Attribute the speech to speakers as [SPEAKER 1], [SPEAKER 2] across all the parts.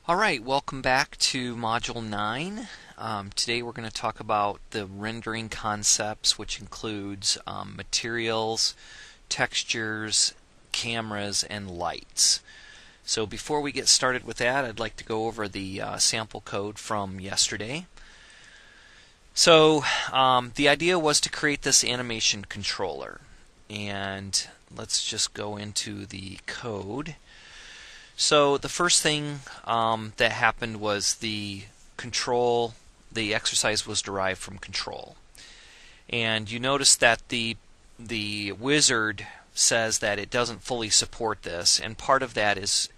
[SPEAKER 1] Alright, welcome back to Module 9. Today we're going to talk about the rendering concepts, which includes materials, textures, cameras, and lights. So before we get started with that, I'd like to go over the sample code from yesterday. So the idea was to create this animation controller. And let's just go into the code. So the first thing that happened was the exercise was derived from control. And you notice that the wizard says that it doesn't fully support this, and part of that is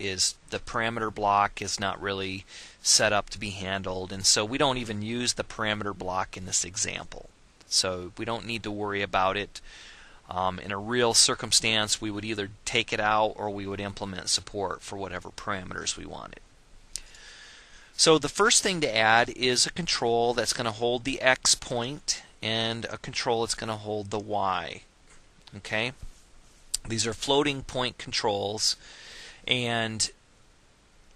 [SPEAKER 1] the parameter block is not really set up to be handled, and so we don't even use the parameter block in this example. So we don't need to worry about it. In a real circumstance, we would either take it out or we would implement support for whatever parameters we wanted. So the first thing to add is a control that's going to hold the X point and a control that's going to hold the Y. Okay? These are floating point controls, and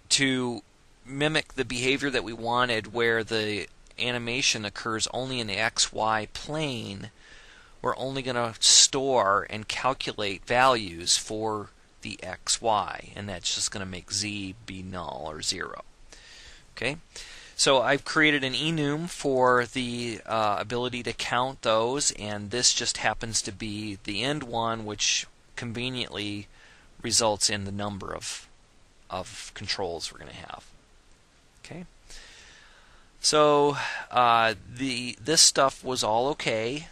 [SPEAKER 1] to mimic the behavior that we wanted where the animation occurs only in the XY plane, we're only going to store and calculate values for the XY, and that's just going to make Z be null or 0. Okay, so I've created an enum for the ability to count those, and this just happens to be the end one, which conveniently results in the number of controls we're going to have. Okay, so this stuff was all okay.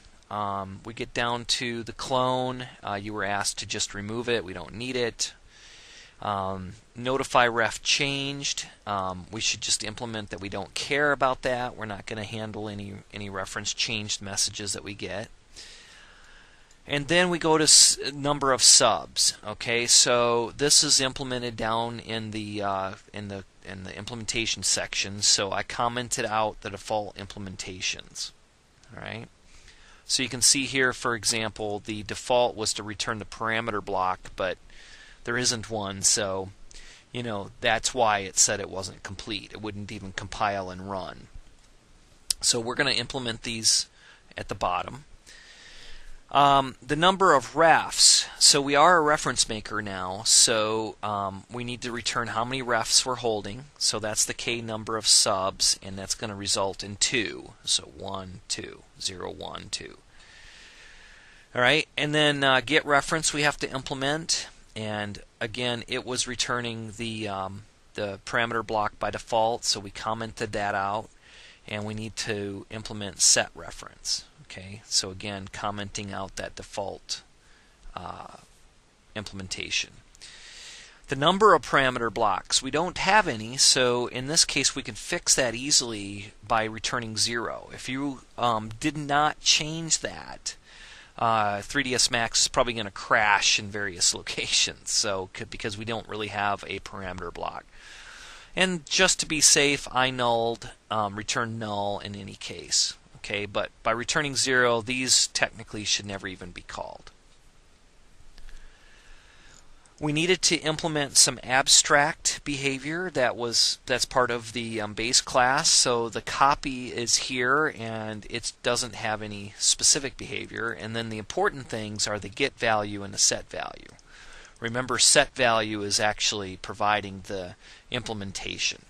[SPEAKER 1] We get down to the clone. You were asked to just remove it. We don't need it. Notify ref changed. We should just implement that we don't care about that. We're not going to handle any reference changed messages that we get. And then we go to number of subs. Okay, so this is implemented down in the implementation section. So I commented out the default implementations. All right. So you can see here, for example, the default was to return the parameter block, but there isn't one, so that's why it said it wasn't complete. It wouldn't even compile and run. So we're going to implement these at the bottom. The number of refs. So we are a reference maker now, so we need to return how many refs we're holding. So that's the K number of subs, and that's going to result in 2. So 1, 2, 0, 1, 2. All right, and then get reference we have to implement, and again it was returning the parameter block by default, so we commented that out, and we need to implement set reference. Okay, so again commenting out that default implementation. The number of parameter blocks, we don't have any, so in this case we can fix that easily by returning 0. If you did not change that, 3ds Max is probably going to crash in various locations, so because we don't really have a parameter block. And just to be safe, I nulled, return null in any case. Okay, but by returning 0, these technically should never even be called. We needed to implement some abstract behavior that's part of the base class. So the copy is here, and it doesn't have any specific behavior. And then the important things are the get value and the set value. Remember, set value is actually providing the implementation.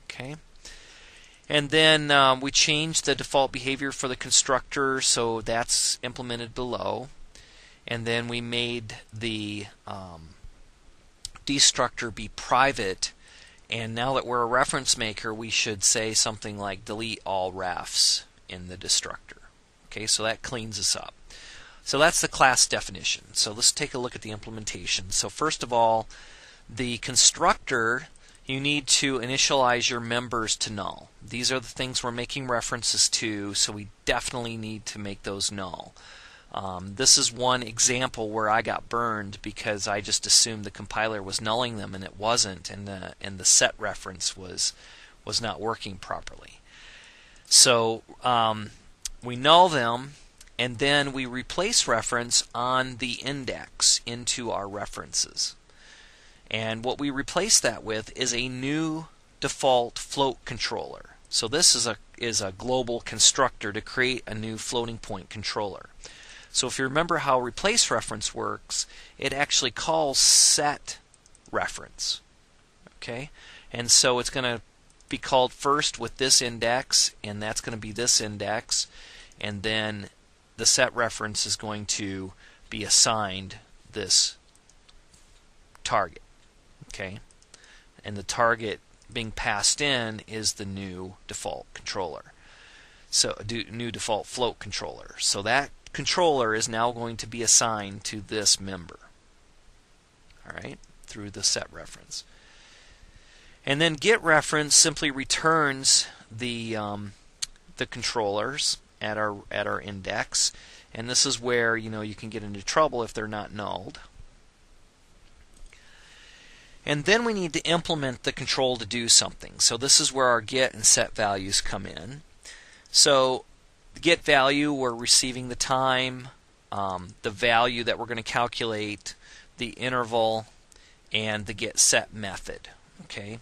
[SPEAKER 1] Okay. And then we changed the default behavior for the constructor, so that's implemented below. And then we made the destructor be private, and now that we're a reference maker, we should say something like delete all refs in the destructor. Okay, so that cleans us up. So that's the class definition. So let's take a look at the implementation. So first of all, the constructor, you need to initialize your members to null. These are the things we're making references to, so we definitely need to make those null. This is one example where I got burned because I just assumed the compiler was nulling them, and it wasn't, and the set reference was not working properly. So we null them, and then we replace reference on the index into our references. And what we replace that with is a new default float controller. So this is a global constructor to create a new floating point controller. So if you remember how replace reference works, it actually calls set reference. Okay? And so it's going to be called first with this index, and that's going to be this index, and then the set reference is going to be assigned this target. Okay? And the target being passed in is the new default controller. So new default float controller. So that controller is now going to be assigned to this member. All right, through the set reference. And then get reference simply returns the controllers at our index, and this is where you can get into trouble if they're not nulled. And then we need to implement the control to do something. So this is where our get and set values come in. So the get value, we're receiving the time, the value that we're going to calculate, the interval, and the get set method. Okay.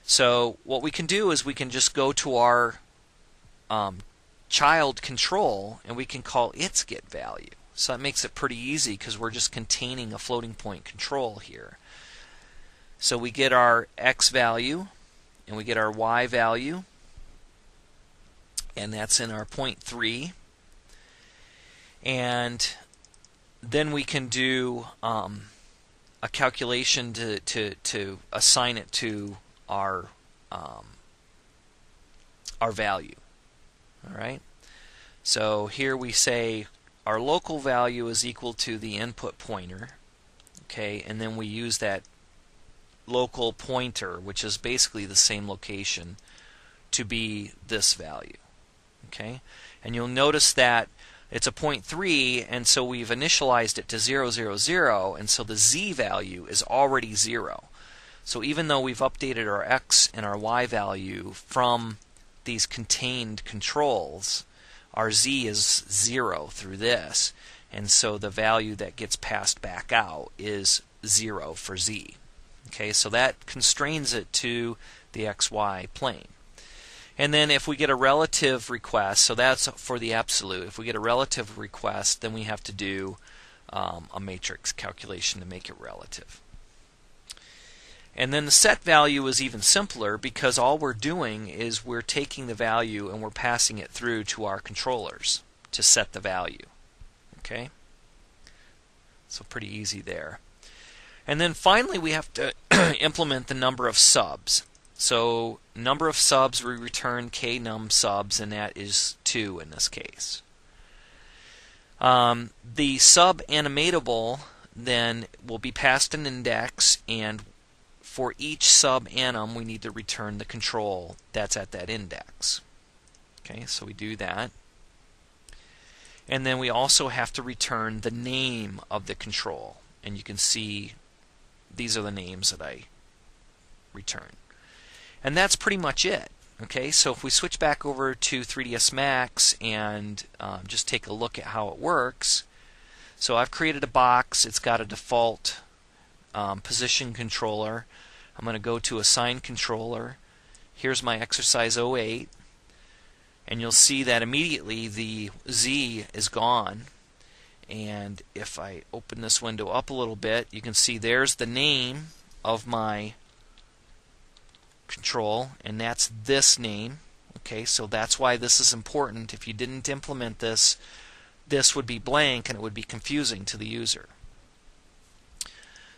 [SPEAKER 1] So what we can do is we can just go to our child control and we can call its get value. So that makes it pretty easy because we're just containing a floating point control here. So we get our x value and we get our y value, and that's in our point 3. And then we can do a calculation to assign it to our value. All right. So here we say our local value is equal to the input pointer. Okay, and then we use that local pointer, which is basically the same location, to be this value. Okay, and you'll notice that it's a 0.3, and so we've initialized it to 0, 0, 0, and so the z value is already 0. So even though we've updated our x and our y value from these contained controls, our z is 0 through this, and so the value that gets passed back out is 0 for z. Okay, so that constrains it to the xy plane. And then if we get a relative request, so that's for the absolute. If we get a relative request, then we have to do a matrix calculation to make it relative. And then the set value is even simpler because all we're doing is we're taking the value and we're passing it through to our controllers to set the value. Okay? So pretty easy there. And then finally we have to implement the number of subs. So number of subs, we return k num subs, and that is 2 in this case. The sub animatable then will be passed an index, and for each sub anim we need to return the control that's at that index. Okay, so we do that. And then we also have to return the name of the control, and you can see these are the names that I return. And that's pretty much it. Okay, so if we switch back over to 3ds Max and just take a look at how it works. So I've created a box. It's got a default position controller. I'm going to go to assign controller. Here's my exercise 08. And you'll see that immediately the Z is gone. And if I open this window up a little bit, you can see there's the name of my control, and that's this name. Okay, so that's why this is important. If you didn't implement this, this would be blank and it would be confusing to the user.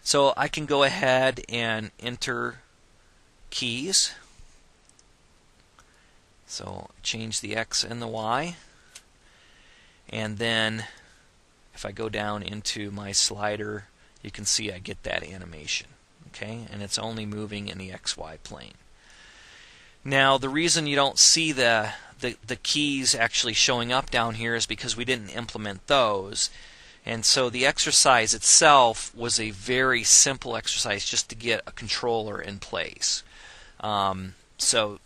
[SPEAKER 1] So I can go ahead and enter keys. So change the X and the Y, and then if I go down into my slider, you can see I get that animation. Okay, and it's only moving in the XY plane. Now the reason you don't see the keys actually showing up down here is because we didn't implement those. And so the exercise itself was a very simple exercise just to get a controller in place. So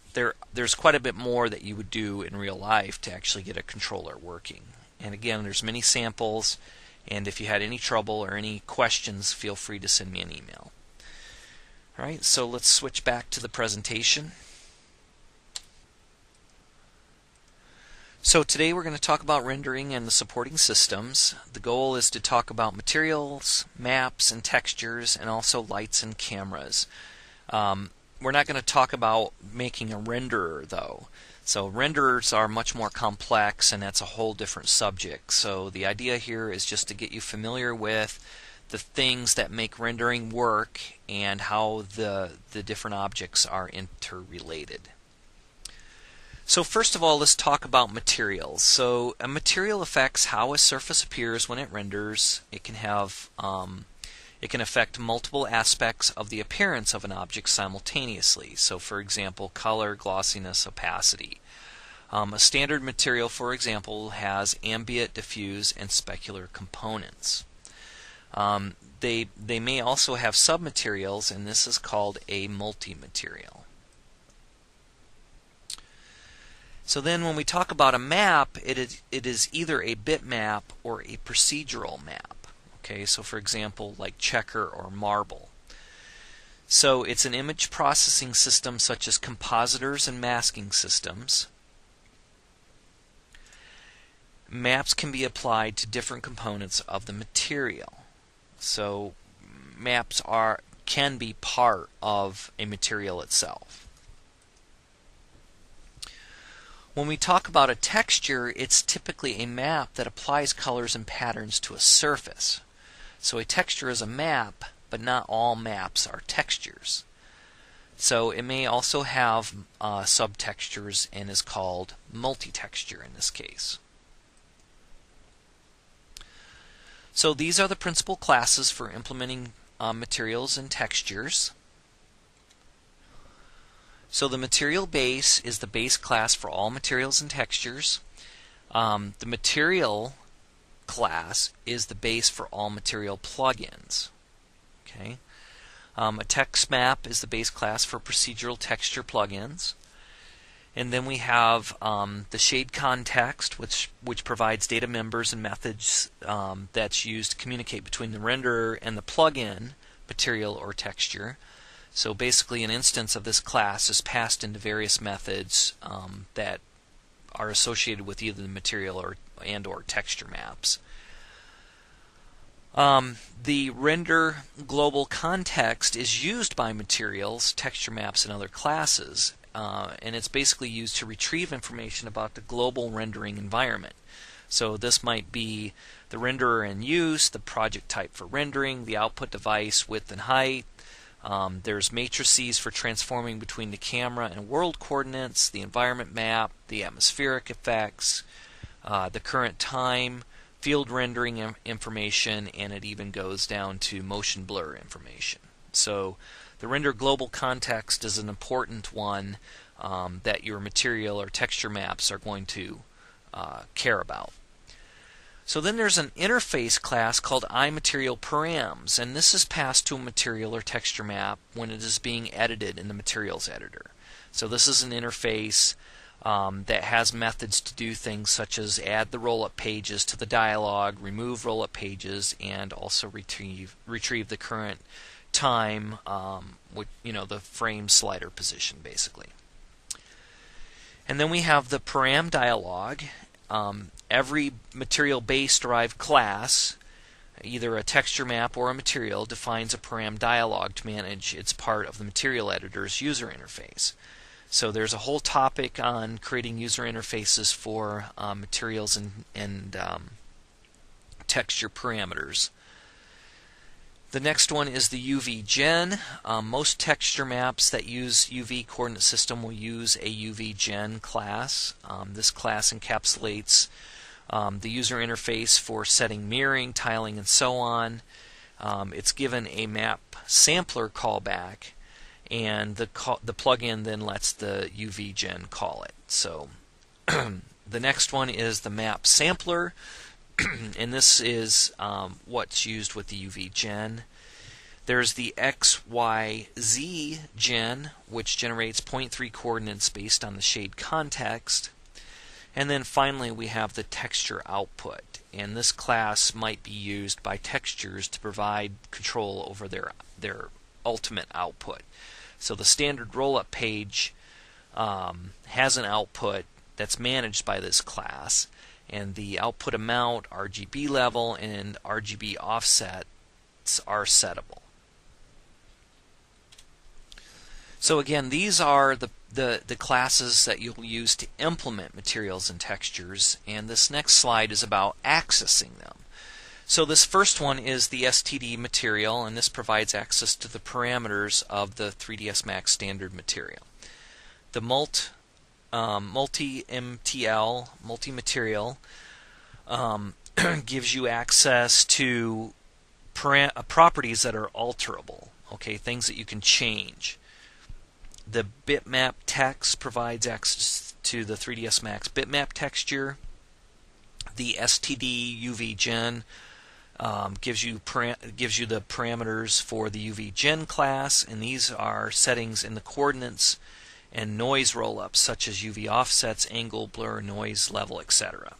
[SPEAKER 1] there's quite a bit more that you would do in real life to actually get a controller working. And again, there's many samples, and if you had any trouble or any questions, feel free to send me an email. Alright, so let's switch back to the presentation. So today we're going to talk about rendering and the supporting systems. The goal is to talk about materials, maps, and textures, and also lights and cameras. We're not going to talk about making a renderer though. So renderers are much more complex, and that's a whole different subject. So the idea here is just to get you familiar with the things that make rendering work and how the different objects are interrelated. So first of all, let's talk about materials. So a material affects how a surface appears when it renders. It can affect multiple aspects of the appearance of an object simultaneously. So for example, color, glossiness, opacity. A standard material, for example, has ambient, diffuse, and specular components. They may also have submaterials, and this is called a multi-material. So then when we talk about a map, it is either a bitmap or a procedural map. Okay, so for example, like checker or marble. So it's an image processing system such as compositors and masking systems. Maps can be applied to different components of the material. So maps can be part of a material itself. When we talk about a texture, it's typically a map that applies colors and patterns to a surface. So a texture is a map, but not all maps are textures. So it may also have subtextures and is called multi-texture in this case. So these are the principal classes for implementing materials and textures. So the material base is the base class for all materials and textures. The material class is the base for all material plugins. Okay. A text map is the base class for procedural texture plugins. And then we have the shade context, which provides data members and methods that's used to communicate between the renderer and the plugin material or texture. So basically an instance of this class is passed into various methods that are associated with either the material or texture maps. The render global context is used by materials, texture maps, and other classes, and it's basically used to retrieve information about the global rendering environment. So this might be the renderer in use, the project type for rendering, the output device, width and height. There's matrices for transforming between the camera and world coordinates, the environment map, the atmospheric effects, the current time, field rendering information, and it even goes down to motion blur information. So the render global context is an important one that your material or texture maps are going to care about. So then there's an interface class called iMaterialParams, and this is passed to a material or texture map when it is being edited in the materials editor. So this is an interface that has methods to do things such as add the roll-up pages to the dialog, remove roll-up pages, and also retrieve the current time, the frame slider position basically. And then we have the param dialog. Every material base derived class, either a texture map or a material, defines a param dialog to manage its part of the material editor's user interface. So there's a whole topic on creating user interfaces for materials and texture parameters. The next one is the UV-Gen. Most texture maps that use UV coordinate system will use a UV-Gen class. This class encapsulates the user interface for setting mirroring, tiling, and so on. It's given a map sampler callback, and the plugin then lets the UV-Gen call it. So the next one is the map sampler, and this is what's used with the UV-Gen. There's the XYZ gen, which generates 0.3 coordinates based on the shade context. And then finally we have the texture output, and this class might be used by textures to provide control over their ultimate output. So the standard roll-up page has an output that's managed by this class, and the output amount, RGB level, and RGB offsets are settable. So again, these are the classes that you'll use to implement materials and textures, and this next slide is about accessing them. So this first one is the STD material, and this provides access to the parameters of the 3ds Max standard material. The multi-MTL, multi-material, gives you access to properties that are alterable, okay, things that you can change. The bitmap text provides access to the 3ds Max bitmap texture. The STD UV Gen gives you the parameters for the UV Gen class, and these are settings in the coordinates and noise rollups such as UV offsets, angle, blur, noise level, etc.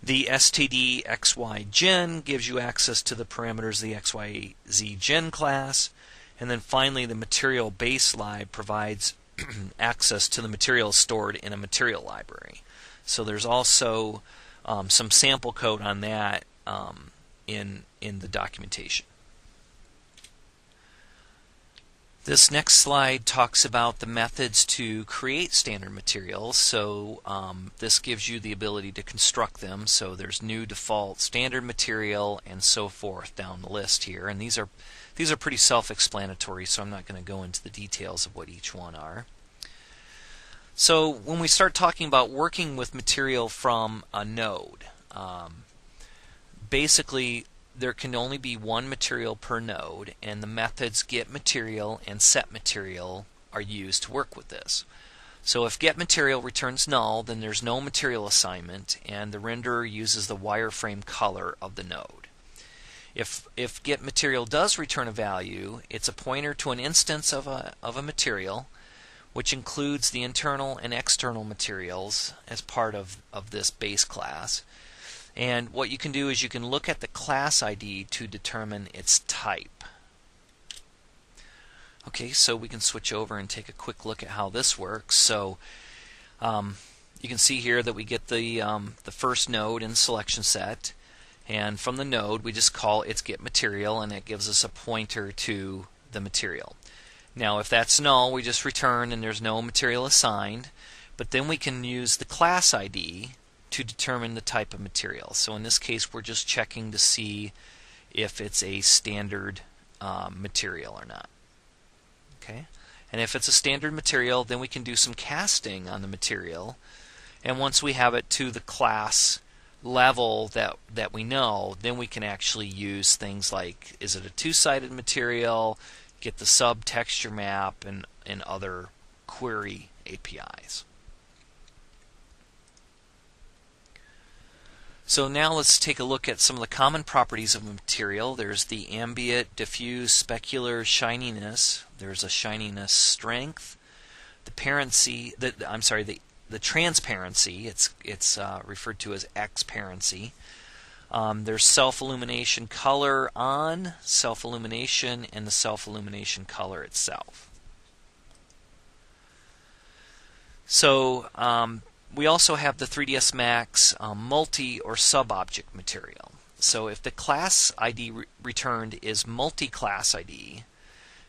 [SPEAKER 1] The STD XY Gen gives you access to the parameters of the XYZ Gen class. And then finally, the material base lib provides access to the material stored in a material library. So there's also some sample code on that in the documentation. This next slide talks about the methods to create standard materials. So this gives you the ability to construct them. So there's new, default, standard material, and so forth down the list here. And these are pretty self-explanatory, so I'm not going to go into the details of what each one are. So when we start talking about working with material from a node, basically there can only be one material per node, and the methods getMaterial and setMaterial are used to work with this. So if getMaterial returns null, then there's no material assignment, and the renderer uses the wireframe color of the node. If getMaterial does return a value, it's a pointer to an instance of a material, which includes the internal and external materials as part of this base class. And what you can do is you can look at the class ID to determine its type. Okay, so we can switch over and take a quick look at how this works. So you can see here that we get the first node in selection set, and from the node we just call its getMaterial, and it gives us a pointer to the material. Now if that's null, we just return and there's no material assigned, but then we can use the class ID to determine the type of material. So in this case we're just checking to see if it's a standard material or not. Okay, and if it's a standard material, then we can do some casting on the material, and once we have it to the class level that we know, then we can actually use things like, is it a two-sided material, get the sub texture map, and other query APIs. So now let's take a look at some of the common properties of a material. There's the ambient, diffuse, specular shininess. There's a shininess strength. The transparency. It's referred to as exparency. There's self-illumination color on, self-illumination, and the self-illumination color itself. So we also have the 3ds Max multi or sub-object material. So if the class ID returned is multi-class ID,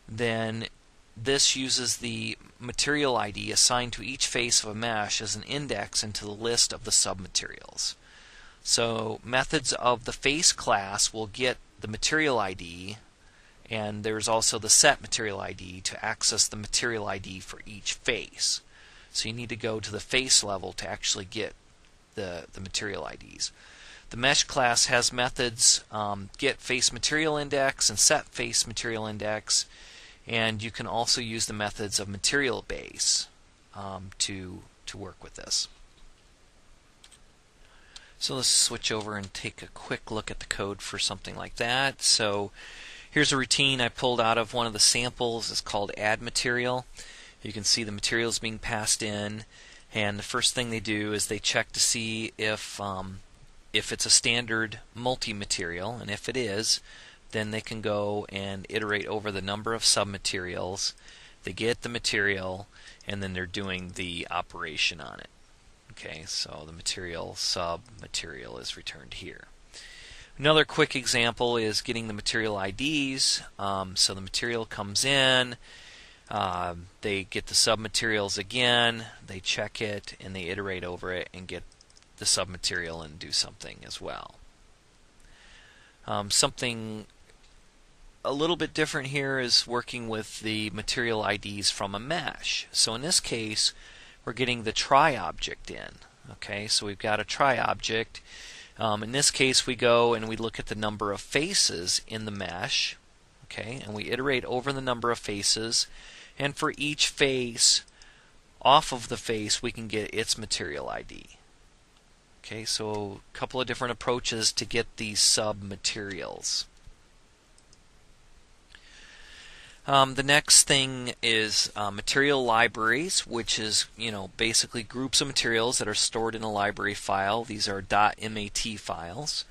[SPEAKER 1] then this uses the material ID assigned to each face of a mesh as an index into the list of the submaterials. So methods of the face class will get the material ID, and there's also the set material ID to access the material ID for each face. So you need to go to the face level to actually get the material IDs. The mesh class has methods get face material index and set face material index, and you can also use the methods of material base to work with this. So let's switch over and take a quick look at the code for something like that. So here's a routine I pulled out of one of the samples. It's called add material. You can see the materials being passed in, and the first thing they do is they check to see if it's a standard multi-material, and if it is, then they can go and iterate over the number of submaterials. They get the material, and then they're doing the operation on it. Okay, so the material sub-material is returned here. Another quick example is getting the material IDs. So the material comes in, they get the submaterials again, they check it, and they iterate over it and get the submaterial and do something as well. Something a little bit different here is working with the material IDs from a mesh. So in this case, we're getting the try object in. Okay, so we've got a try object. In this case, we go and we look at the number of faces in the mesh. Okay, and we iterate over the number of faces. And for each face, off of the face, we can get its material ID. Okay, so a couple of different approaches to get these sub-materials. The next thing is material libraries, which is basically groups of materials that are stored in a library file. These are .mat files,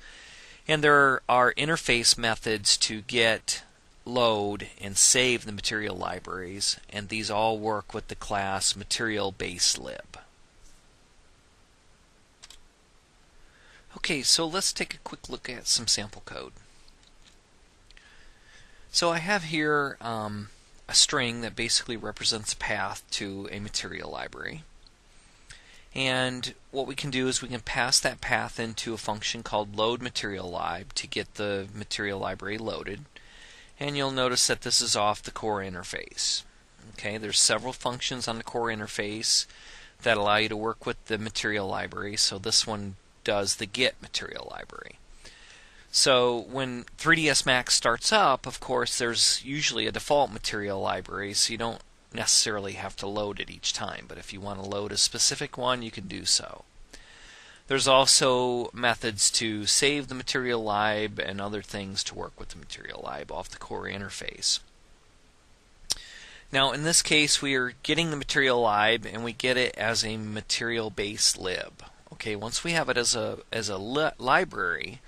[SPEAKER 1] and there are interface methods to get, load, and save the material libraries, and these all work with the class material_base_lib. Okay, so let's take a quick look at some sample code. So I have here a string that basically represents a path to a material library. And what we can do is we can pass that path into a function called loadMaterialLib to get the material library loaded. And you'll notice that this is off the core interface. Okay, there's several functions on the core interface that allow you to work with the material library. So this one does the get material library. So when 3ds Max starts up, of course, there's usually a default material library, so you don't necessarily have to load it each time. But if you want to load a specific one, you can do so. There's also methods to save the material lib and other things to work with the material lib off the core interface. Now, in this case, we are getting the material lib, and we get it as a material_base_lib. Okay, once we have it as a library,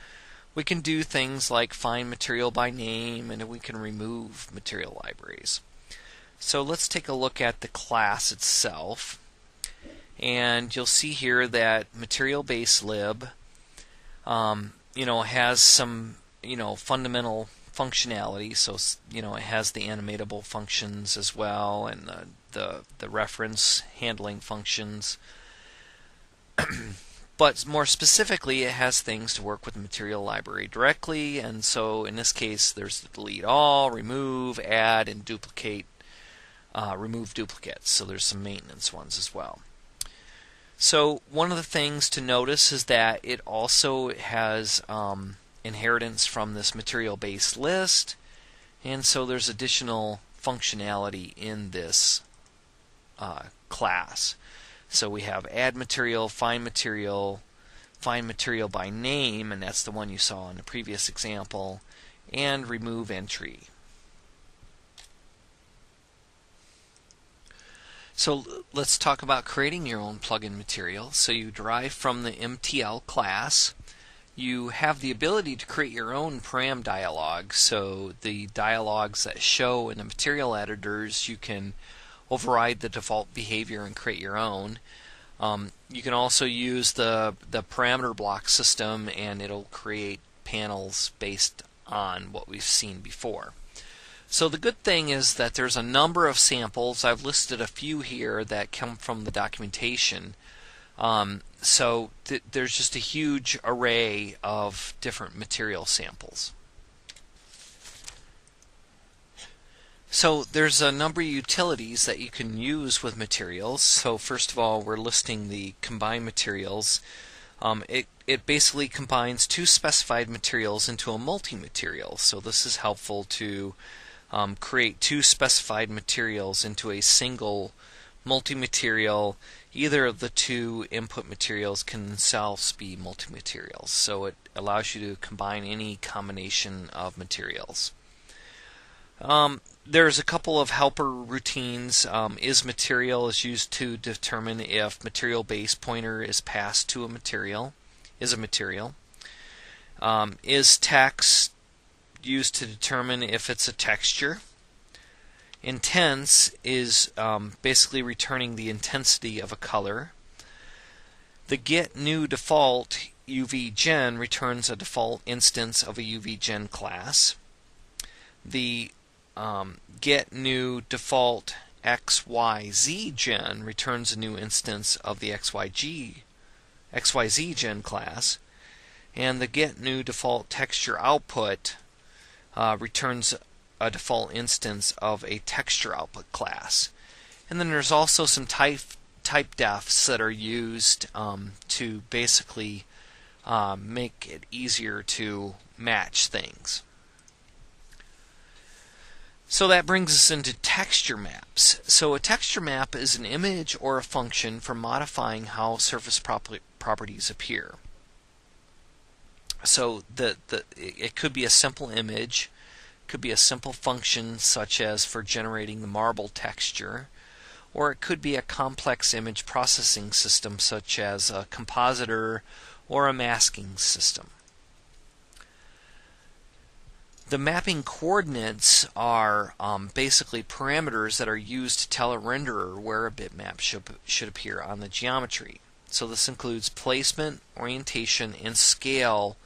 [SPEAKER 1] we can do things like find material by name, and we can remove material libraries. So let's take a look at the class itself, and you'll see here that material_base_lib has some fundamental functionality. So it has the animatable functions as well, and the reference handling functions. But more specifically, it has things to work with the material library directly, and so in this case there's the delete all, remove, add, and duplicate, remove duplicates. So there's some maintenance ones as well. So one of the things to notice is that it also has inheritance from this material base list, and so there's additional functionality in this class. So we have add material, find material by name, and that's the one you saw in the previous example, and remove entry. So let's talk about creating your own plugin material. So you derive from the MTL class. You have the ability to create your own param dialogue. So the dialogues that show in the material editors, you can override the default behavior and create your own. You can also use the parameter block system, and it'll create panels based on what we've seen before. So the good thing is that there's a number of samples. I've listed a few here that come from the documentation. So there's just a huge array of different material samples. So there's a number of utilities that you can use with materials. So first of all, we're listing the combine materials. It basically combines two specified materials into a multi-material. So this is helpful to create two specified materials into a single multi-material. Either of the two input materials can themselves be multi-materials. So it allows you to combine any combination of materials. There's a couple of helper routines. IsMaterial is used to determine if material base pointer is passed to a material. IsText used to determine if it's a texture. Intense is basically returning the intensity of a color. The getNewDefault UVGen returns a default instance of a UVGen class. The getNewDefault XYZGen returns a new instance of the XYZGen class. And the getNewDefault TextureOutput returns a default instance of a TextureOutput class. And then there's also some type defs that are used to basically make it easier to match things. So that brings us into texture maps. So a texture map is an image or a function for modifying how surface properties appear. So it could be a simple image, could be a simple function such as for generating the marble texture, or it could be a complex image processing system such as a compositor or a masking system. The mapping coordinates are basically parameters that are used to tell a renderer where a bitmap should appear on the geometry. So this includes placement, orientation, and scale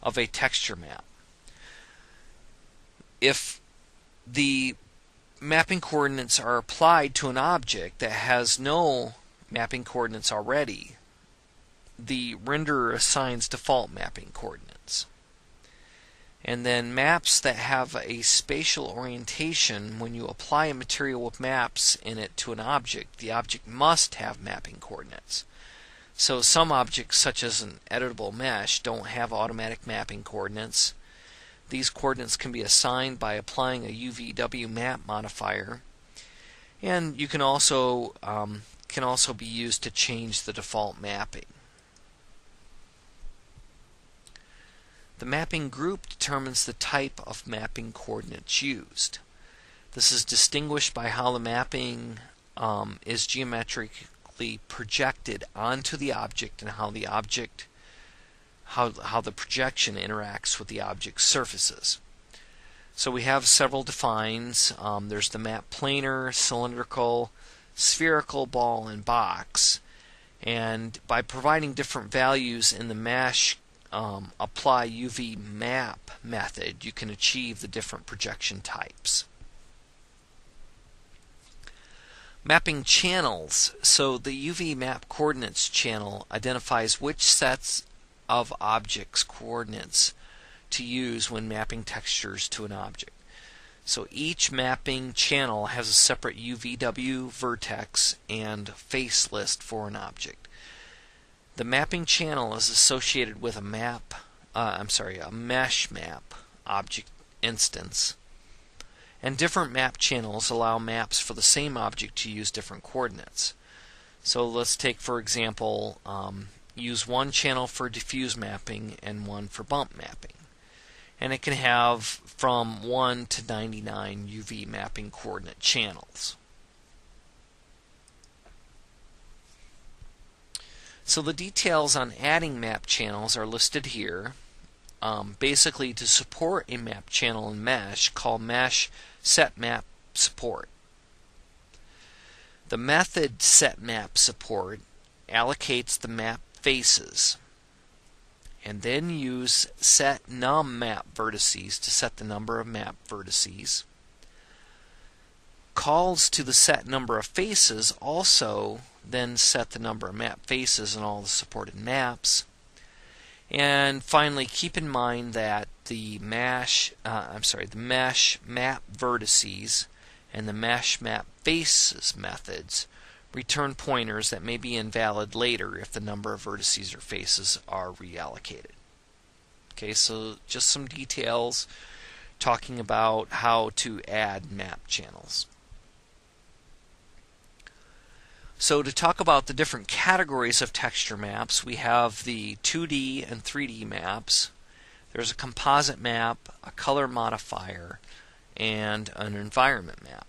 [SPEAKER 1] of a texture map. If the mapping coordinates are applied to an object that has no mapping coordinates already, the renderer assigns default mapping coordinates. And then maps that have a spatial orientation, when you apply a material with maps in it to an object, the object must have mapping coordinates. So some objects, such as an editable mesh, don't have automatic mapping coordinates. These coordinates can be assigned by applying a UVW map modifier, and you can also be used to change the default mapping. The mapping group determines the type of mapping coordinates used. This is distinguished by how the mapping is geometrically projected onto the object and how the projection interacts with the object's surfaces. So we have several defines. There's the map planar, cylindrical, spherical, ball, and box. And by providing different values in the mesh apply UV map method, you can achieve the different projection types. Mapping channels. So the UV map coordinates channel identifies which sets of objects coordinates to use when mapping textures to an object. So each mapping channel has a separate UVW vertex and face list for an object. The mapping channel is associated with a mesh map object instance. And different map channels allow maps for the same object to use different coordinates. So let's take, for example, use one channel for diffuse mapping and one for bump mapping. And it can have from 1 to 99 UV mapping coordinate channels. So the details on adding map channels are listed here. Basically, to support a map channel in Mesh, call Mesh setMapSupport. The method setMapSupport allocates the map faces, and then use setNumMapVertices to set the number of map vertices. Calls to the set number of faces also then set the number of map faces in all the supported maps. And finally, keep in mind that the mesh map vertices and the mesh map faces methods return pointers that may be invalid later if the number of vertices or faces are reallocated. Okay, so just some details talking about how to add map channels. So to talk about the different categories of texture maps, we have the 2D and 3D maps. There's a composite map, a color modifier, and an environment map.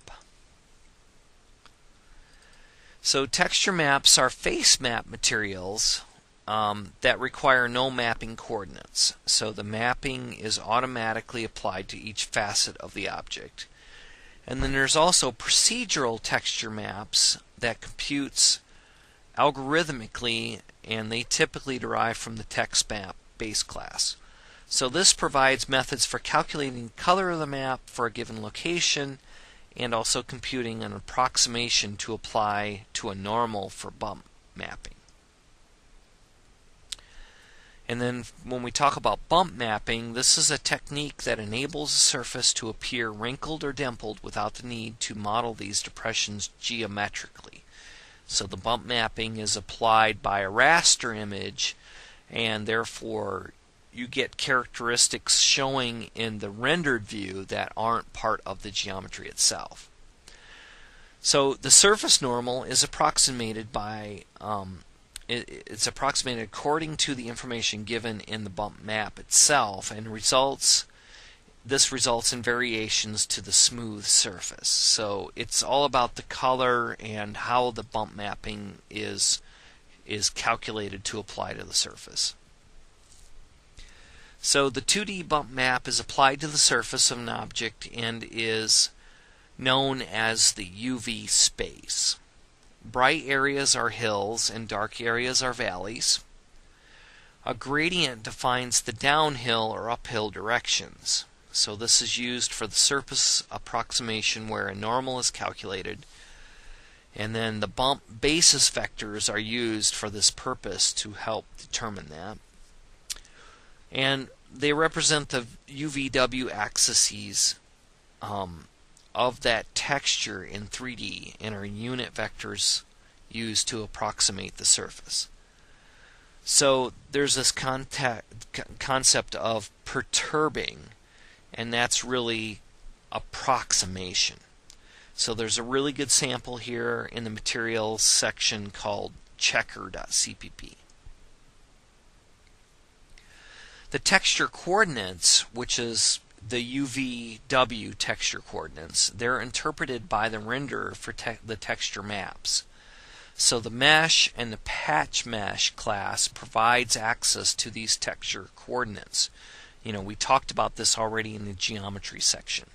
[SPEAKER 1] So texture maps are face map materials that require no mapping coordinates. So the mapping is automatically applied to each facet of the object. And then there's also procedural texture maps that computes algorithmically, and they typically derive from the text map base class. So this provides methods for calculating the color of the map for a given location and also computing an approximation to apply to a normal for bump mapping. And then when we talk about bump mapping, this is a technique that enables a surface to appear wrinkled or dimpled without the need to model these depressions geometrically. So the bump mapping is applied by a raster image, and therefore you get characteristics showing in the rendered view that aren't part of the geometry itself. So the surface normal is approximated by it's approximated according to the information given in the bump map itself, and this results in variations to the smooth surface. So it's all about the color and how the bump mapping is calculated to apply to the surface. So the 2D bump map is applied to the surface of an object and is known as the UV space. Bright areas are hills and dark areas are valleys. A gradient defines the downhill or uphill directions. So this is used for the surface approximation where a normal is calculated. And then the bump basis vectors are used for this purpose to help determine that. And they represent the UVW axes of that texture in 3D and are unit vectors used to approximate the surface. So there's this concept of perturbing, and that's really approximation. So there's a really good sample here in the materials section called checker.cpp. The texture coordinates, which is the UVW texture coordinates, they're interpreted by the renderer for the texture maps. So the mesh and the patch mesh class provides access to these texture coordinates. We talked about this already in the geometry section.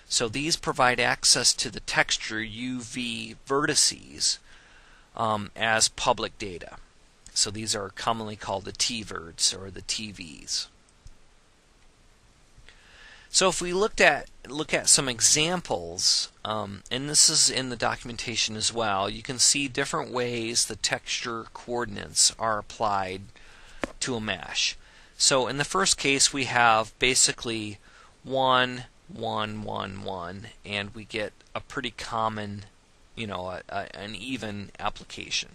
[SPEAKER 1] So these provide access to the texture UV vertices as public data. So these are commonly called the T-verts or the TVs. So if we look at some examples, and this is in the documentation as well, you can see different ways the texture coordinates are applied to a mesh. So in the first case we have basically 1, 1, 1, 1, and we get a pretty common, an even application.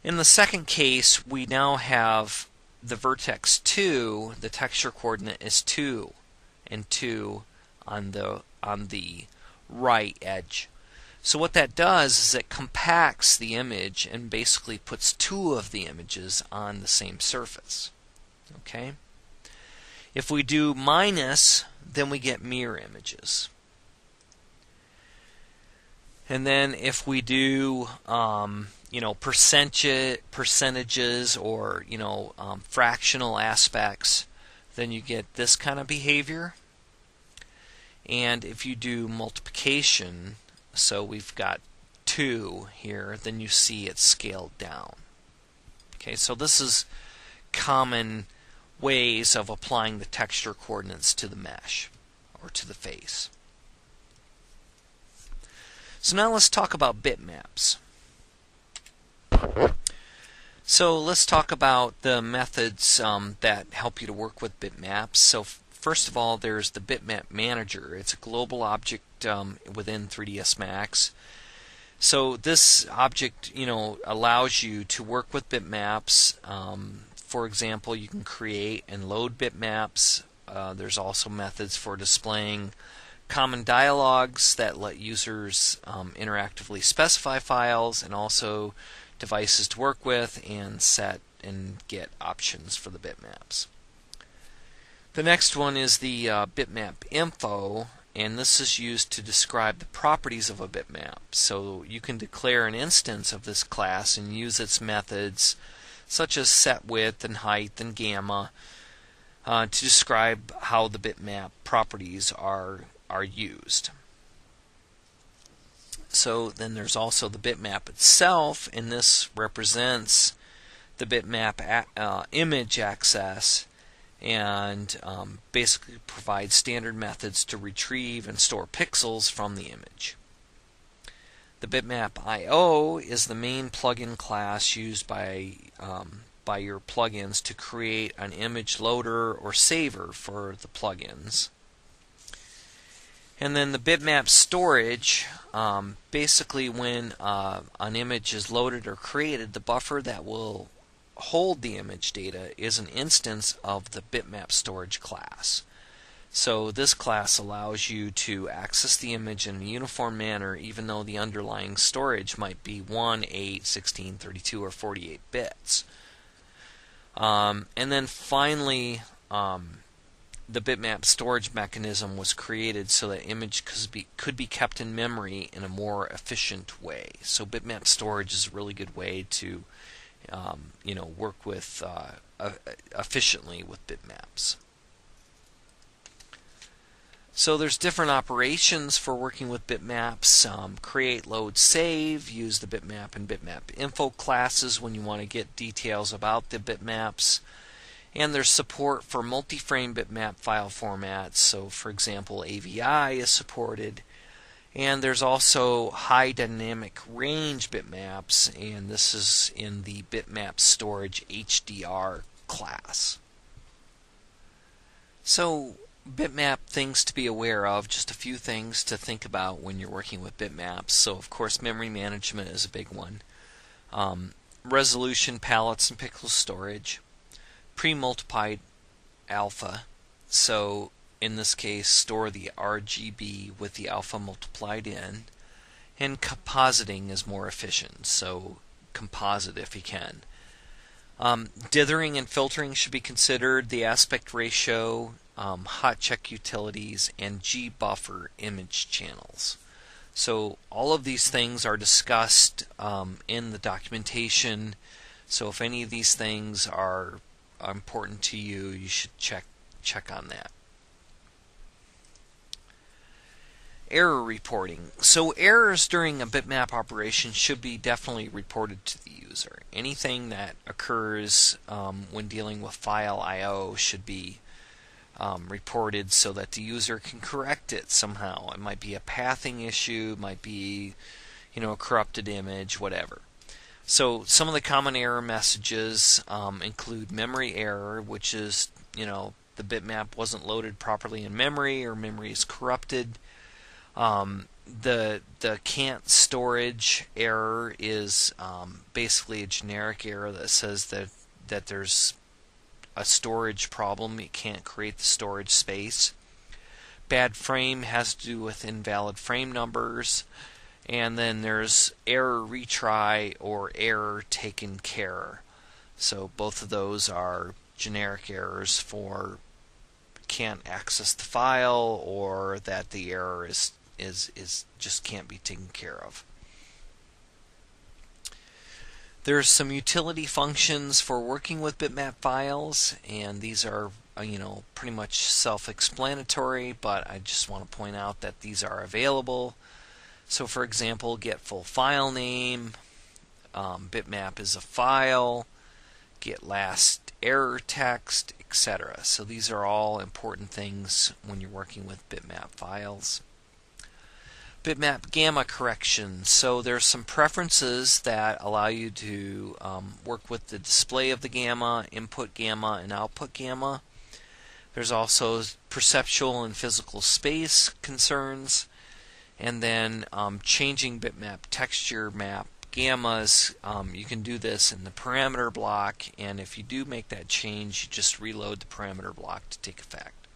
[SPEAKER 1] In the second case, we now have the vertex 2, the texture coordinate is 2 and 2 on the right edge. So what that does is it compacts the image and basically puts two of the images on the same surface. Okay? If we do minus, then we get mirror images. And then if we do percentages or fractional aspects, then you get this kind of behavior. And if you do multiplication, so we've got 2 here, then you see it's scaled down. Okay, so this is common ways of applying the texture coordinates to the mesh or to the face. So now let's talk about bitmaps. So let's talk about the methods that help you to work with bitmaps. So first of all, there's the Bitmap Manager. It's a global object within 3ds Max. So this object, allows you to work with bitmaps. For example, you can create and load bitmaps. There's also methods for displaying common dialogues that let users interactively specify files, and also devices to work with and set and get options for the bitmaps. The next one is the bitmap info, and this is used to describe the properties of a bitmap. So you can declare an instance of this class and use its methods such as set width and height and gamma to describe how the bitmap properties are used. So then there's also the bitmap itself, and this represents the bitmap image access, and basically provides standard methods to retrieve and store pixels from the image. The bitmap IO is the main plugin class used by your plugins to create an image loader or saver for the plugins. And then the bitmap storage, basically when an image is loaded or created, the buffer that will hold the image data is an instance of the bitmap storage class. So this class allows you to access the image in a uniform manner even though the underlying storage might be 1, 8, 16, 32, or 48 bits. And then finally, the bitmap storage mechanism was created so that image could be kept in memory in a more efficient way. So bitmap storage is a really good way to work with efficiently with bitmaps. So there's different operations for working with bitmaps. Create, load, save. Use the bitmap and bitmap info classes when you want to get details about the bitmaps. And there's support for multi-frame bitmap file formats. So for example, AVI is supported. And there's also high dynamic range bitmaps, and this is in the bitmap storage HDR class. So bitmap things to be aware of, just a few things to think about when you're working with bitmaps. So of course memory management is a big one. Resolution, palettes, and pixel storage. Pre-multiplied alpha. So in this case, store the RGB with the alpha multiplied in. And compositing is more efficient, so composite if you can. Dithering and filtering should be considered, the aspect ratio, hot check utilities, and gbuffer image channels. So all of these things are discussed in the documentation, so if any of these things are important to you, you should check on that. Error reporting. So errors during a bitmap operation should be definitely reported to the user. Anything that occurs when dealing with file I/O should be reported so that the user can correct it somehow. It might be a pathing issue, might be a corrupted image, whatever. So some of the common error messages include memory error, which is the bitmap wasn't loaded properly in memory, or memory is corrupted. The can't storage error is basically a generic error that says that there's a storage problem. You can't create the storage space. Bad frame has to do with invalid frame numbers. And then there's error retry or error taken care. So both of those are generic errors for can't access the file, or that the error is just can't be taken care of. There's some utility functions for working with bitmap files, and these are pretty much self-explanatory, but I just want to point out that these are available. So for example, get full file name, bitmap is a file, get last error text, etc. So these are all important things when you're working with bitmap files. Bitmap gamma correction. So there's some preferences that allow you to work with the display of the gamma, input gamma, and output gamma. There's also perceptual and physical space concerns. And then changing bitmap texture map gammas, you can do this in the parameter block, and if you do make that change, you just reload the parameter block to take effect.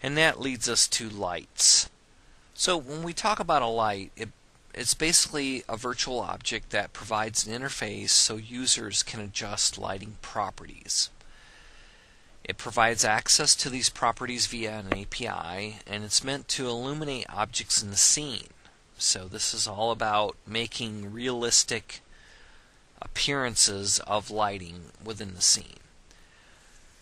[SPEAKER 1] And that leads us to lights. So when we talk about a light, it's basically a virtual object that provides an interface so users can adjust lighting properties. It provides access to these properties via an API, and it's meant to illuminate objects in the scene. So this is all about making realistic appearances of lighting within the scene.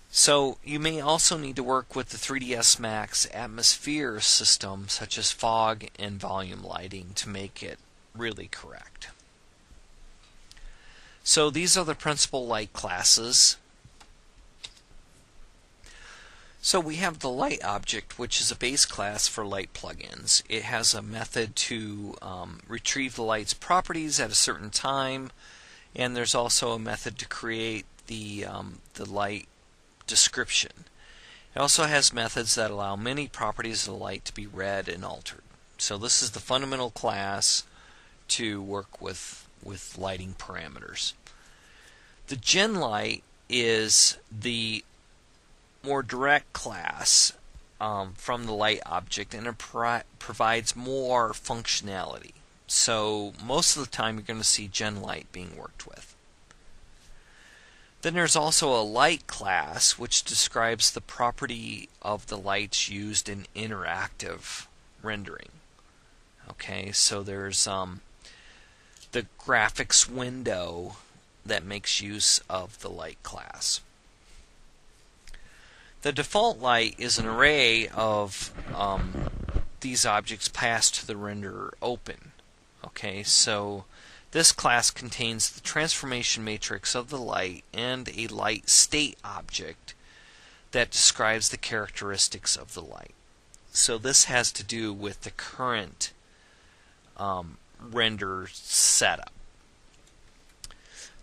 [SPEAKER 1] So you may also need to work with the 3ds Max atmosphere system, such as fog and volume lighting, to make it really correct. So these are the principal light classes. So we have the light object, which is a base class for light plugins. It has a method to retrieve the light's properties at a certain time, and there's also a method to create the light description. It also has methods that allow many properties of the light to be read and altered. So this is the fundamental class to work with lighting parameters. The GenLight is the more direct class from the light object, and it provides more functionality. So most of the time you're going to see GenLight being worked with. Then there's also a light class, which describes the property of the lights used in interactive rendering. Okay, so there's the graphics window that makes use of the light class. The default light is an array of these objects passed to the renderer open. Okay, so this class contains the transformation matrix of the light and a light state object that describes the characteristics of the light. So this has to do with the current render setup.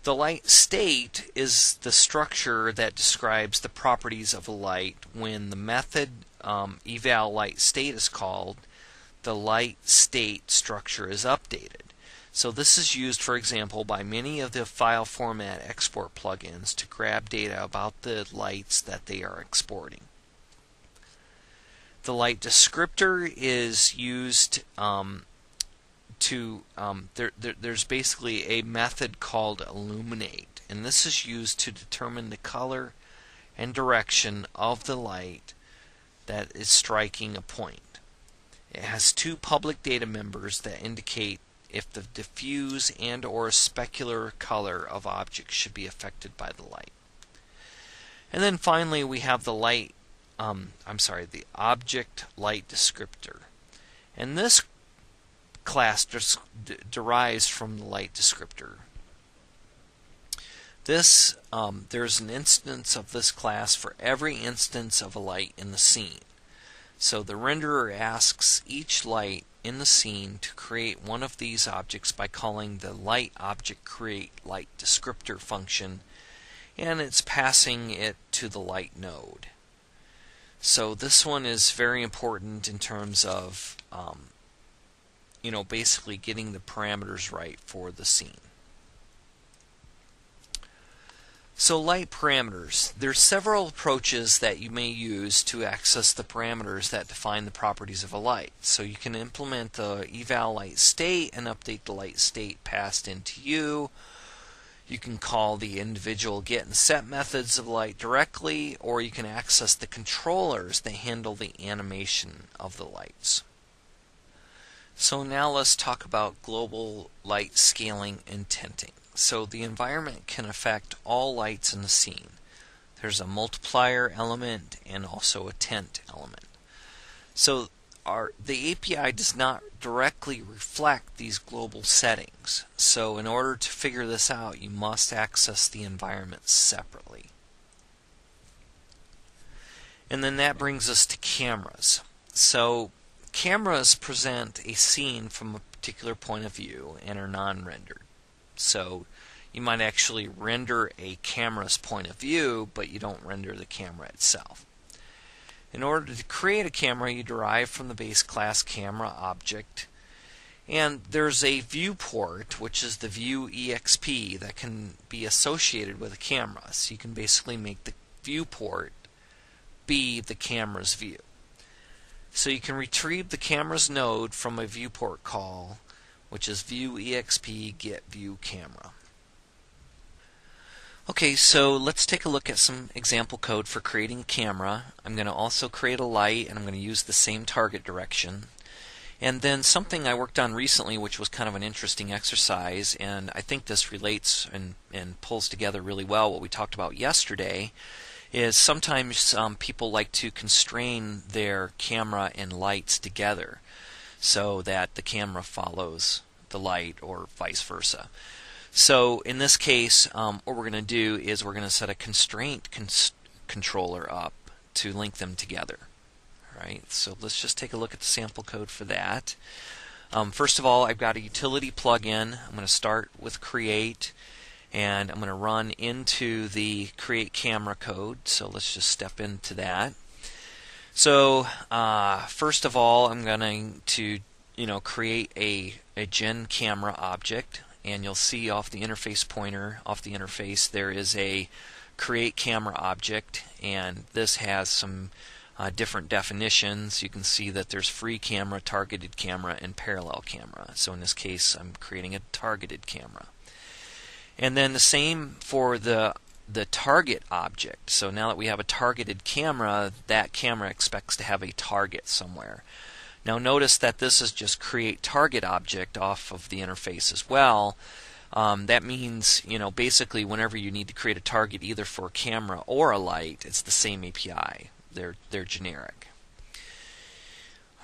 [SPEAKER 1] The light state is the structure that describes the properties of a light. When the method eval light state is called, the light state structure is updated. So this is used, for example, by many of the file format export plugins to grab data about the lights that they are exporting. The light descriptor is used there's basically a method called illuminate, and this is used to determine the color and direction of the light that is striking a point. It has two public data members that indicate if the diffuse and or specular color of objects should be affected by the light. And then finally we have the object light descriptor. And this class derives from the light descriptor. There's an instance of this class for every instance of a light in the scene. So the renderer asks each light in the scene to create one of these objects by calling the light object create light descriptor function, and it's passing it to the light node. So this one is very important in terms of basically getting the parameters right for the scene. So light parameters. There's several approaches that you may use to access the parameters that define the properties of a light. So you can implement the eval light state and update the light state passed into you. You can call the individual get and set methods of light directly, or you can access the controllers that handle the animation of the lights. So now let's talk about global light scaling and tinting. So the environment can affect all lights in the scene. There's a multiplier element and also a tint element. So the API does not directly reflect these global settings. So in order to figure this out, you must access the environment separately. And then that brings us to cameras. So cameras present a scene from a particular point of view and are non-rendered. So you might actually render a camera's point of view, but you don't render the camera itself. In order to create a camera, you derive from the base class camera object, and there's a viewport, which is the view exp, that can be associated with a camera. So you can basically make the viewport be the camera's view. So you can retrieve the camera's node from a viewport call, which is view exp get view camera. Okay, so let's take a look at some example code for creating a camera. I'm going to also create a light, and I'm going to use the same target direction. And then something I worked on recently, which was kind of an interesting exercise, and I think this relates and pulls together really well what we talked about yesterday, is sometimes people like to constrain their camera and lights together so that the camera follows the light or vice versa. So in this case, what we're going to do is we're going to set a constraint controller up to link them together. All right, so let's just take a look at the sample code for that. First of all, I've got a utility plugin. I'm going to start with create, and I'm going to run into the create camera code. So let's just step into that. So first of all, I'm going to create a gen camera object, and you'll see off the interface pointer, off the interface, there is a create camera object, and this has some different definitions. You can see that there's free camera, targeted camera, and parallel camera. So in this case, I'm creating a targeted camera. And then the same for the target object. So now that we have a targeted camera, that camera expects to have a target somewhere. Now notice that this is just create target object off of the interface as well. That means, basically whenever you need to create a target either for a camera or a light, it's the same API. They're generic.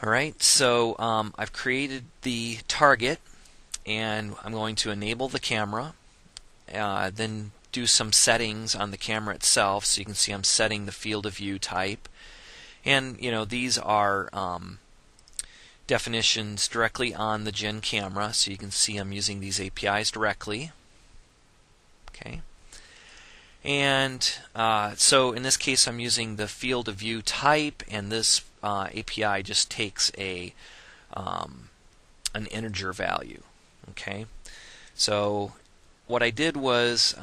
[SPEAKER 1] All right, so I've created the target, and I'm going to enable the camera, then do some settings on the camera itself. So you can see I'm setting the field of view type, and these are definitions directly on the gen camera, so you can see I'm using these APIs directly. Okay, and so in this case I'm using the field of view type, and this API just takes an integer value. Okay, so what I did was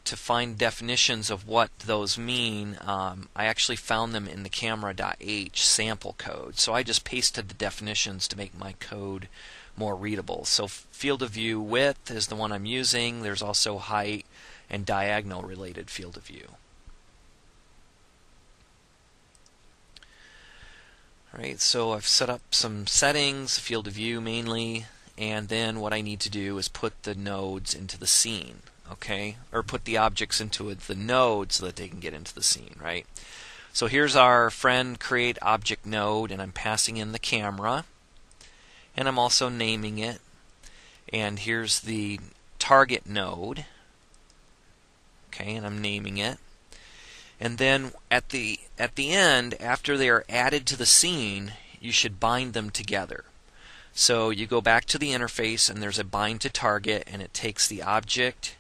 [SPEAKER 1] to find definitions of what those mean, I actually found them in the camera.h sample code. So I just pasted the definitions to make my code more readable. So field of view width is the one I'm using. There's also height and diagonal related field of view. Alright, so I've set up some settings, field of view mainly, and then what I need to do is put the nodes into the scene. Okay, or put the objects into the node so that they can get into the scene, right? So here's our friend create object node, and I'm passing in the camera, and I'm also naming it. And here's the target node, okay, and I'm naming it. And then at the end, after they are added to the scene, you should bind them together. So you go back to the interface, and there's a bind to target, and it takes the object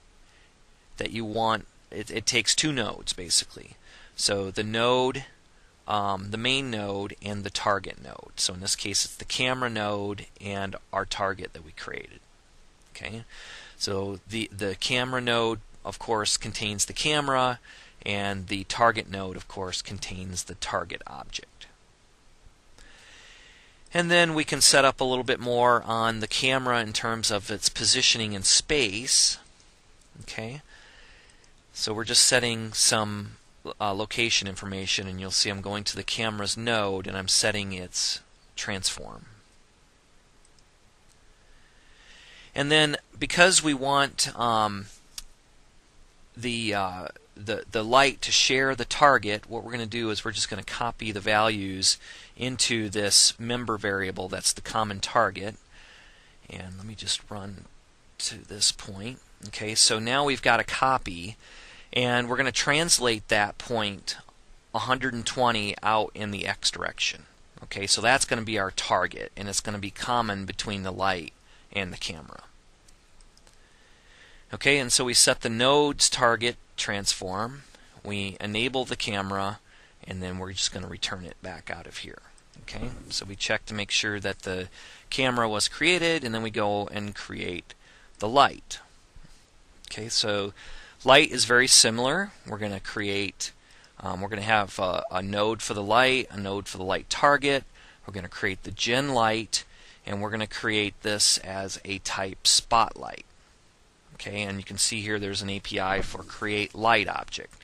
[SPEAKER 1] that you want. It takes two nodes basically. So the node, the main node, and the target node. So in this case it's the camera node and our target that we created. Okay, so the camera node of course contains the camera, and the target node of course contains the target object. And then we can set up a little bit more on the camera in terms of its positioning in space. Okay, so we're just setting some location information, and you'll see I'm going to the camera's node and I'm setting its transform. And then because we want the light to share the target, what we're going to do is we're just going to copy the values into this member variable that's the common target. And let me just run to this point. Okay, so now we've got a copy, and we're going to translate that point 120 out in the x direction. Okay, so that's going to be our target, and it's going to be common between the light and the camera. Okay, and so we set the node's target transform, we enable the camera, and then we're just going to return it back out of here. Okay, so we check to make sure that the camera was created, and then we go and create the light. Okay, so light is very similar. We're going to create, we're going to have a node for the light, a node for the light target. We're going to create the gen light, and we're going to create this as a type spotlight. Okay, and you can see here there's an API for create light object.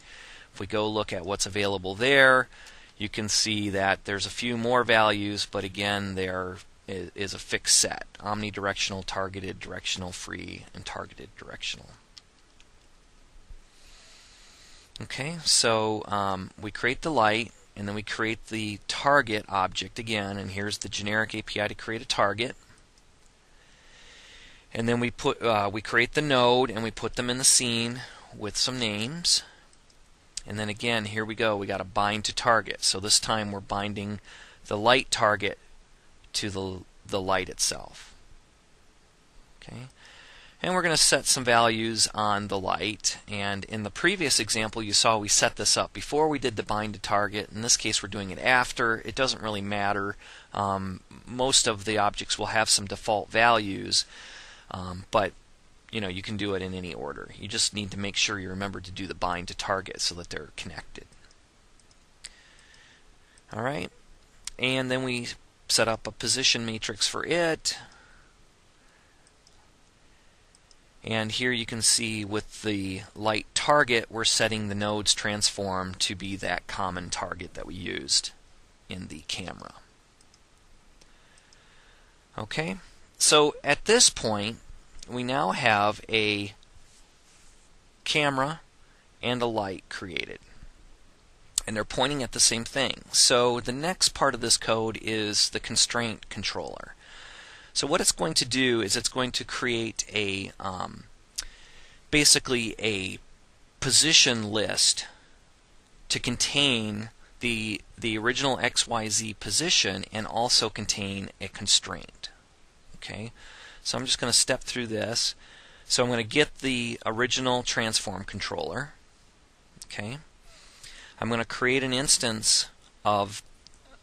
[SPEAKER 1] If we go look at what's available there, you can see that there's a few more values, but again there is a fixed set: omnidirectional, targeted, directional, free, and targeted directional. Okay, so we create the light, and then we create the target object again, and here's the generic API to create a target. And then we create the node, and we put them in the scene with some names. And then again, here we go, we got to bind to target. So this time we're binding the light target to the light itself. Okay. And we're going to set some values on the light. And in the previous example you saw we set this up before we did the bind to target. In this case we're doing it after. It doesn't really matter. Most of the objects will have some default values, but you can do it in any order. You just need to make sure you remember to do the bind to target so that they're connected. Alright, and then we set up a position matrix for it. And here you can see with the light target we're setting the node's transform to be that common target that we used in the camera. Okay, so at this point we now have a camera and a light created, and they're pointing at the same thing. So the next part of this code is the constraint controller. So what it's going to do is it's going to create a basically a position list to contain the original XYZ position and also contain a constraint. Okay, so I'm just going to step through this. So I'm going to get the original transform controller. Okay, I'm going to create an instance of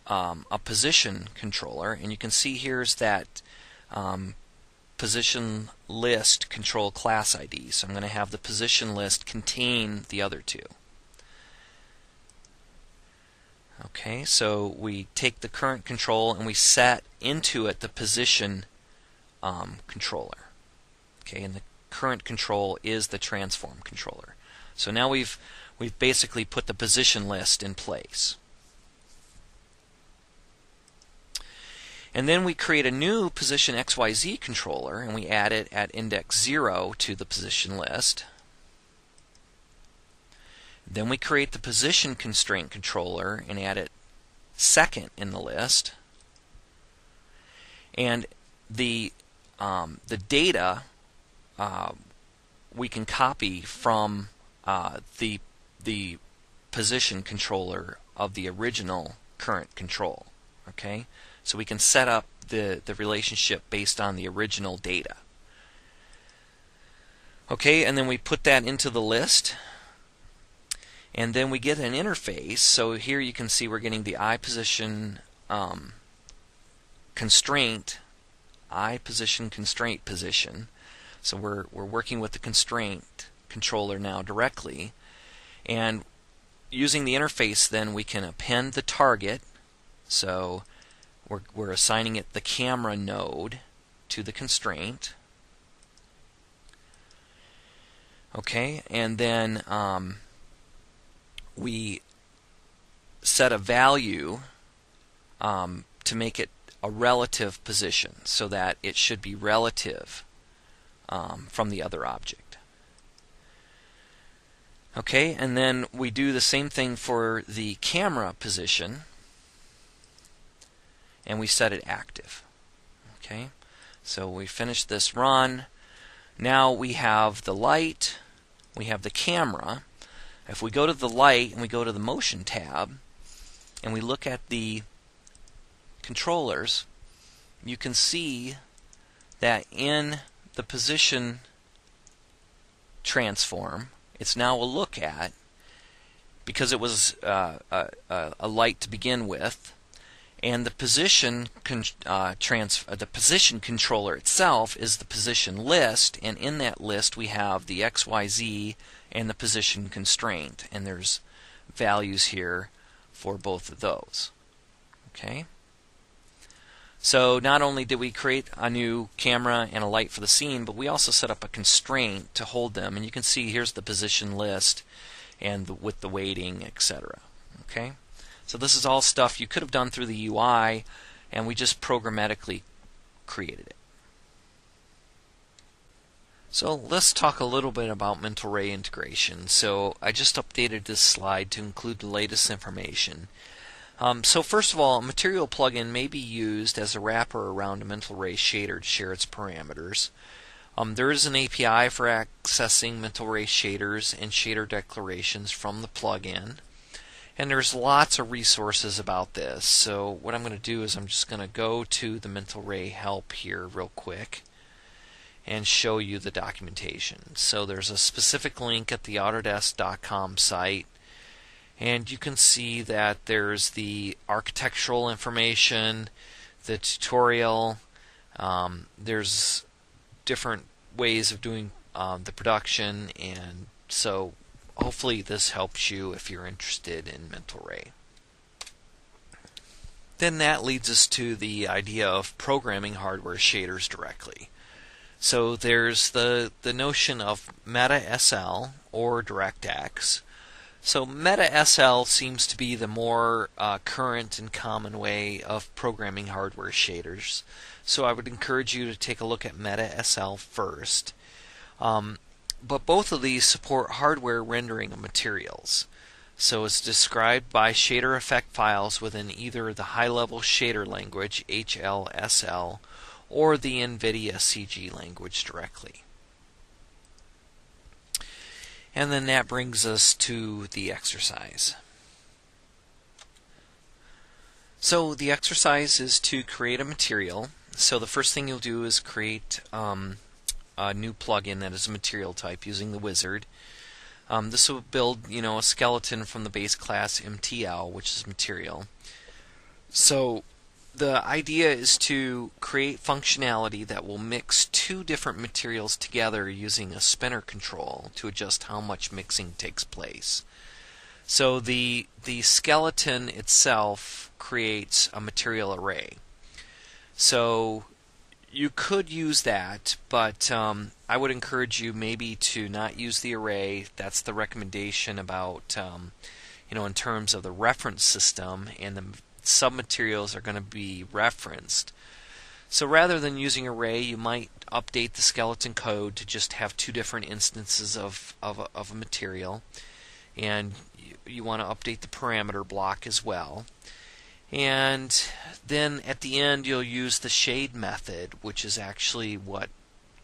[SPEAKER 1] a position controller, and you can see here's that position list control class ID. So I'm going to have the position list contain the other two. Okay, so we take the current control and we set into it the position controller. Okay, and the current control is the transform controller. So now we've basically put the position list in place. And then we create a new position XYZ controller, and we add it at index 0 to the position list. Then we create the position constraint controller and add it second in the list. And the data we can copy from the position controller of the original current control. Okay, so we can set up the relationship based on the original data. Okay, and then we put that into the list, and then we get an interface. So here you can see we're getting the I position constraint, I position constraint position. So we're working with the constraint controller now directly, and using the interface then we can append the target. So we're assigning it the camera node to the constraint. Okay, and then we set a value to make it a relative position, so that it should be relative from the other object. Okay, and then we do the same thing for the camera position, and we set it active. Okay, so we finish this run. Now we have the light, we have the camera. If we go to the light and we go to the motion tab and we look at the controllers, you can see that in the position transform, it's now a look at, because it was a light to begin with, and the position the position controller itself is the position list, and in that list we have the XYZ and the position constraint, and there's values here for both of those. Okay, So not only did we create a new camera and a light for the scene, but we also set up a constraint to hold them. And you can see here's the position list and with the weighting, etc. Okay, so this is all stuff you could have done through the UI, and we just programmatically created it. So let's talk a little bit about Mental Ray integration. So I just updated this slide to include the latest information. So first of all, a material plugin may be used as a wrapper around a Mental Ray shader to share its parameters. There is an API for accessing Mental Ray shaders and shader declarations from the plugin. And there's lots of resources about this. So what I'm going to do is I'm just going to go to the Mental Ray help here real quick and show you the documentation. So there's a specific link at the Autodesk.com site, and you can see that there's the architectural information, the tutorial, there's different ways of doing the production, and so hopefully this helps you if you're interested in Mental Ray. Then that leads us to the idea of programming hardware shaders directly. So there's the notion of MetaSL or DirectX. So MetaSL seems to be the more current and common way of programming hardware shaders. So I would encourage you to take a look at MetaSL first. But both of these support hardware rendering of materials. So it's described by shader effect files within either the high-level shader language, HLSL, or the NVIDIA CG language directly. And then that brings us to the exercise. So the exercise is to create a material. So the first thing you'll do is create a new plugin that is a material type using the wizard. This will build, a skeleton from the base class MTL, which is material. So the idea is to create functionality that will mix two different materials together using a spinner control to adjust how much mixing takes place. So the skeleton itself creates a material array. So you could use that, but I would encourage you maybe to not use the array. That's the recommendation about, in terms of the reference system, and the submaterials are going to be referenced. So rather than using array, you might update the skeleton code to just have two different instances of a material, and you want to update the parameter block as well. And then at the end you'll use the shade method, which is actually what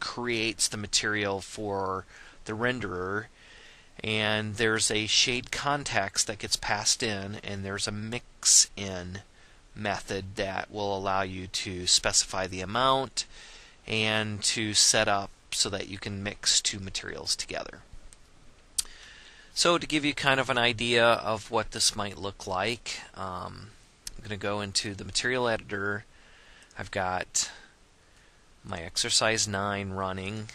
[SPEAKER 1] creates the material for the renderer. And there's a shade context that gets passed in, and there's a mix in method that will allow you to specify the amount and to set up so that you can mix two materials together. So to give you kind of an idea of what this might look like, I'm going to go into the material editor. I've got my exercise 9 running,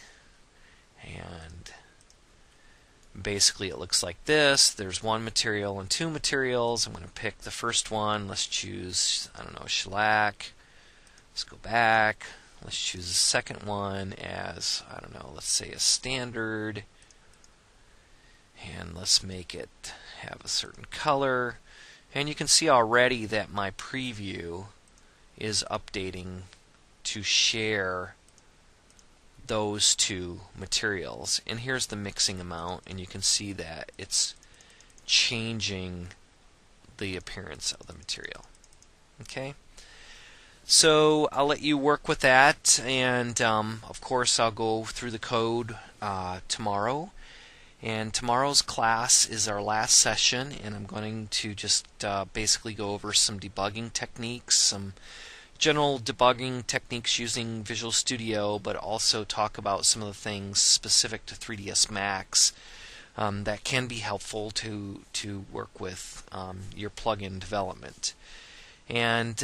[SPEAKER 1] and basically it looks like this. There's one material and two materials. I'm going to pick the first one. Let's choose, shellac. Let's go back. Let's choose the second one as, let's say a standard. And let's make it have a certain color. And you can see already that my preview is updating to share those two materials. And here's the mixing amount, and you can see that it's changing the appearance of the material. Okay, so I'll let you work with that, and of course I'll go through the code tomorrow. And tomorrow's class is our last session, and I'm going to just basically go over some debugging techniques, some general debugging techniques using Visual Studio, but also talk about some of the things specific to 3ds Max that can be helpful to work with your plugin development. And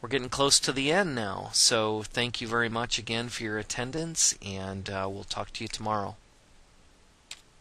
[SPEAKER 1] we're getting close to the end now, so thank you very much again for your attendance, and we'll talk to you tomorrow.